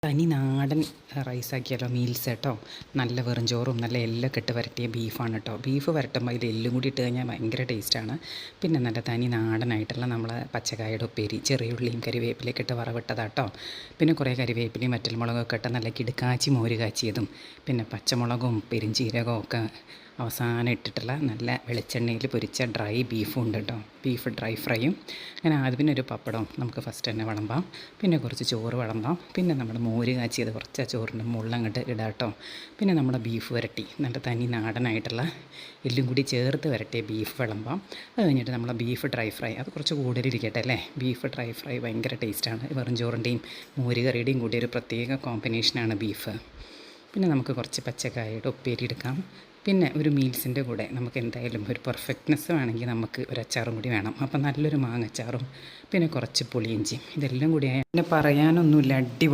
തനി നാടൻ റൈസാക്കിയാലോ മീൽസ് കേട്ടോ. നല്ല വെറും ചോറും നല്ല എല്ലൊക്കെ ഇട്ട് വരട്ടിയ ബീഫാണ് കേട്ടോ. ബീഫ് വരട്ടുമ്പോൾ അതിൽ എല്ലും കൂടി ഇട്ട് കഴിഞ്ഞാൽ ഭയങ്കര ടേസ്റ്റാണ്. പിന്നെ നല്ല തനി നാടനായിട്ടുള്ള നമ്മൾ പച്ചക്കായയുടെ ഉപ്പേരി, ചെറിയ ഉള്ളിയും കരിവേപ്പിലയൊക്കെ ഇട്ട് വറവിട്ടതാട്ടോ. പിന്നെ കുറേ കരിവേപ്പിലയും വറ്റൽമുളകൊക്കെ ഇട്ട് നല്ല കിടുക്കാച്ചി മോര് കാച്ചിയതും, പിന്നെ പച്ചമുളകും പെരിഞ്ചീരകവും ഒക്കെ അവസാനം ഇട്ടിട്ടുള്ള നല്ല വെളിച്ചെണ്ണയിൽ പൊരിച്ച ഡ്രൈ ബീഫും ഉണ്ട് കേട്ടോ. ബീഫ് ഡ്രൈ ഫ്രൈയും അങ്ങനെ ആദ്യം പിന്നെ ഒരു പപ്പടവും നമുക്ക് ഫസ്റ്റ് തന്നെ വിളമ്പാം. പിന്നെ കുറച്ച് ചോറ് വിളമ്പാം. പിന്നെ നമ്മുടെ മോര് കാച്ചിയത് കുറച്ച് ആ ചോറിൻ്റെ മുള്ളങ്ങോട്ട് ഇടാം കേട്ടോ. പിന്നെ നമ്മുടെ ബീഫ് വരട്ടി നല്ല തനി നാടനായിട്ടുള്ള എല്ലും കൂടി ചേർത്ത് വരട്ടിയ ബീഫ് വിളമ്പാം. അത് കഴിഞ്ഞിട്ട് നമ്മളെ ബീഫ് ഡ്രൈ ഫ്രൈ അത് കുറച്ച് കൂടുതലിരിക്കട്ടെ അല്ലേ. ബീഫ് ഡ്രൈ ഫ്രൈ ഭയങ്കര ടേസ്റ്റാണ്. വെറും ചോറിൻ്റെയും മോര് കറിയുടെയും കൂടി ഒരു പ്രത്യേക കോമ്പിനേഷനാണ് ബീഫ്. പിന്നെ നമുക്ക് കുറച്ച് പച്ചക്കായയുടെ ഉപ്പേരി എടുക്കാം. പിന്നെ ഒരു മീൽസിൻ്റെ കൂടെ നമുക്ക് എന്തായാലും ഒരു പെർഫെക്റ്റ്നെസ് വേണമെങ്കിൽ നമുക്ക് ഒരു അച്ചാറും കൂടി വേണം. അപ്പം നല്ലൊരു മാങ്ങച്ചാറും പിന്നെ കുറച്ച് പുളിയിഞ്ചിയും ഇതെല്ലാം കൂടിയായ പിന്നെ പറയാനൊന്നുമില്ല, അടിപൊളി.